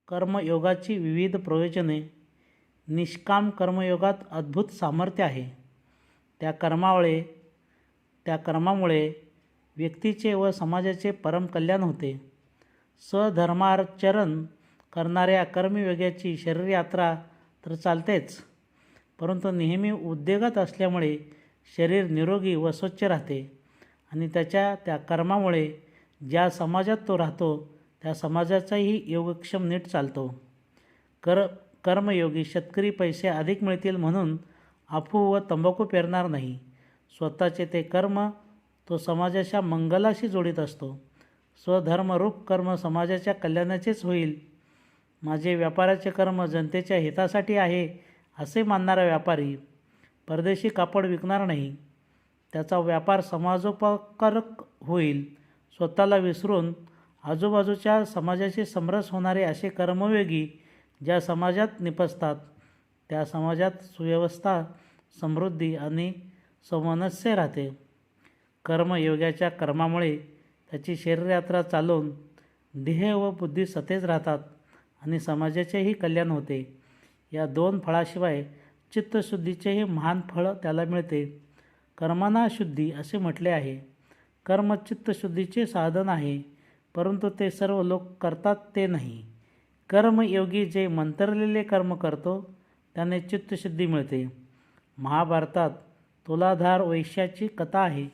कर्मयोगाची विविध प्रयोजने. निष्काम कर्मयोगात अद्भुत सामर्थ्य आहे. त्या कर्मामुळे व्यक्तीचे व समाजाचे परमकल्याण होते. स्वधर्माचरण करणाऱ्या कर्मयोगाची शरीरयात्रा तर चालतेच, परंतु नेहमी उद्योगात असल्यामुळे शरीर निरोगी व स्वच्छ राहते आणि त्या कर्मामुळे ज्या समाजात तो राहतो त्या समाजाचाही योगक्षम नीट चालतो. कर्मयोगी शेतकरी पैसे अधिक मिळतील म्हणून अफू व तंबाखू पेरणार नाही. स्वतःचे ते कर्म तो समाजाच्या मंगलाशी जोडीत असतो. स्वधर्मरूप कर्म समाजाच्या कल्याणाचेच होईल. माझे व्यापाराचे कर्म जनतेच्या हितासाठी आहे असे मानणारा व्यापारी परदेशी कापड विकणार नाही. त्याचा व्यापार समाजोपकारक होईल. स्वतःला विसरून आजूबाजूच्या समाजाशी समरस होणारे असे कर्मयोगी ज्या समाजात निपजतात त्या समाजात सुव्यवस्था, समृद्धी आणि समनस्य राहते. कर्मयोगाच्या कर्मामुळे त्याची शरीरयात्रा चालून देह व बुद्धी सतेज राहतात आणि समाजाचेही कल्याण होते. या दोन फळाशिवाय चित्तशुद्धीचेही महान फळ त्याला मिळते. कर्मणा शुद्धी असे म्हटले आहे. कर्म चित्तशुद्धीचे साधन आहे, परंतु ते सर्व लोक करतात ते नाही. कर्मयोगी जे मंतरलेले कर्म करतो त्याने चित्तशुद्धी मिळते. महाभारतात तुलाधार वैश्याची कथा आहे.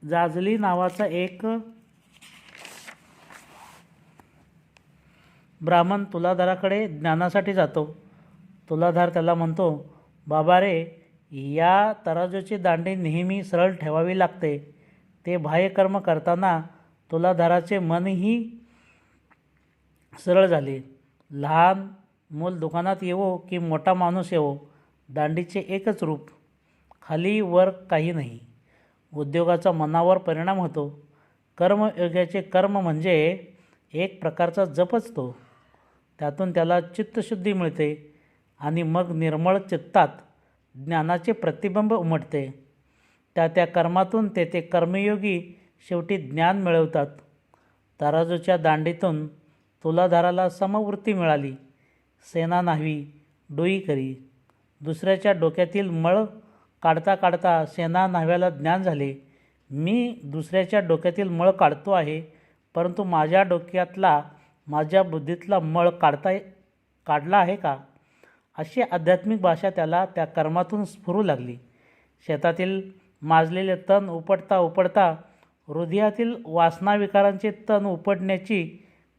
जाजली नावाचा एक ब्राह्मण तुलाधाराकडे ज्ञानासाठी जातो. तुलाधार त्याला म्हणतो, बाबा रे, या तराजूची दांडी नेहमी सरळ ठेवावी लागते. ते बाह्यकर्म करताना तुलाधाराचे मनही सरळ झाले. लहान मूल दुकानात येवो की मोठा माणूस येवो, दांडीचे एकच रूप, खाली वर काही नाही. उद्योगाचा मनावर परिणाम होतो. कर्मयोगाचे कर्म म्हणजे एक प्रकारचा जपच तो. त्यातून त्याला चित्तशुद्धी मिळते आणि मग निर्मळ चित्तात ज्ञानाचे प्रतिबिंब उमटते. त्या कर्मातून ते कर्मयोगी शेवटी ज्ञान मिळवतात. तराजूच्या दांडीतून तुलाधाराला समवृत्ती मिळाली. सेना न्हावी, डोई करी. दुसऱ्याच्या डोक्यातील मळ काढता काढता सेना न्हाव्याला ज्ञान झाले. मी दुसऱ्याच्या डोक्यातील मळ काढतो आहे, परंतु माझ्या डोक्यातला, माझ्या बुद्धीतला मळ काढला आहे का? अशी आध्यात्मिक भाषा त्याला त्या कर्मातून स्फुरू लागली. शेतातील माजलेले तण उपटता उपटता हृदयातील वासनाविकारांचे तण उपटण्याची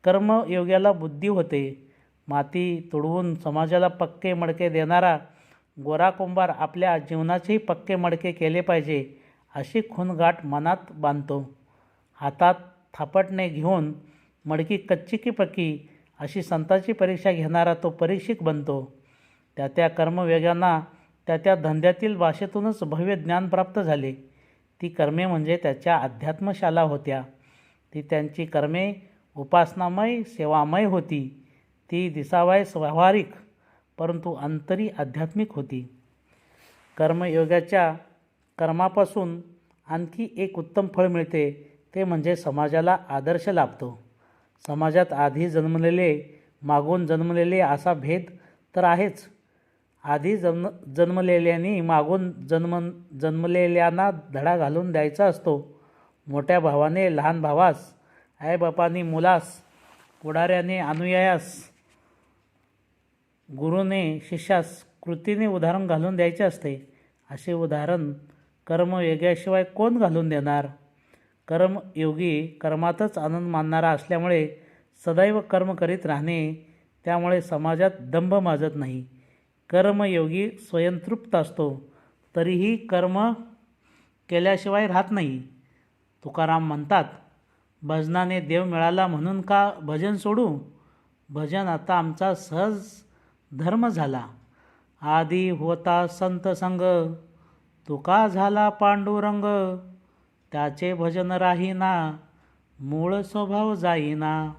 कर्मयोग्याला बुद्धी होते. माती तुडवून समाजाला पक्के मडके देणारा गोरा कुंभार आपल्या जीवनाचेही पक्के मडके केले पाहिजे अशी खूणगाठ मनात बांधतो. हातात थापटणे घेऊन मडकी कच्ची की पक्की अशी संतांची परीक्षा घेणारा तो परीक्षिक बनतो. त्या कर्मयोग्यांना त्या धंद्यातील भाषेतूनच भव्य ज्ञान प्राप्त झाले. ती कर्मे म्हणजे त्याच्या अध्यात्मशाला होत्या. ती त्यांची कर्मे उपासनामय, सेवामय होती. ती दिसावयास व्यावहारिक, परंतु अंतरी आध्यात्मिक होती. कर्मयोगाच्या कर्मापासून आणखी एक उत्तम फळ मिळते, ते म्हणजे समाजाला आदर्श लाभतो. समाजात आधी जन्मलेले, मागून जन्मलेले असा भेद तर आहेच. आधी जन्मलेल्यांनी मागून जन्मलेल्यांना धडा घालून द्यायचा असतो. मोठ्या भावाने लहान भावास, आईबापांनी मुलास, पुढाऱ्याने अनुयायास, गुरुने शिष्यास कृतीने उदाहरण घालून द्यायचे असते. असे उदाहरण कर्मयोगाशिवाय कोण घालून देणार? कर्मयोगी कर्मातच आनंद मानणारा असल्यामुळे सदैव कर्म करीत राहणे. त्यामुळे समाजात दंभ माजत नाही. कर्मयोगी स्वयंतृप्त असतो, तरीही कर्म केल्याशिवाय राहत नाही. तुकाराम म्हणतात, भजनाने देव मिळाला म्हणून का भजन सोडू? भजन आता आमचा सहज धर्म झाला. आधी होता संत संग, तुका झाला पांडुरंग. त्याचे भजन राहीना, मूळ स्वभाव जाईना.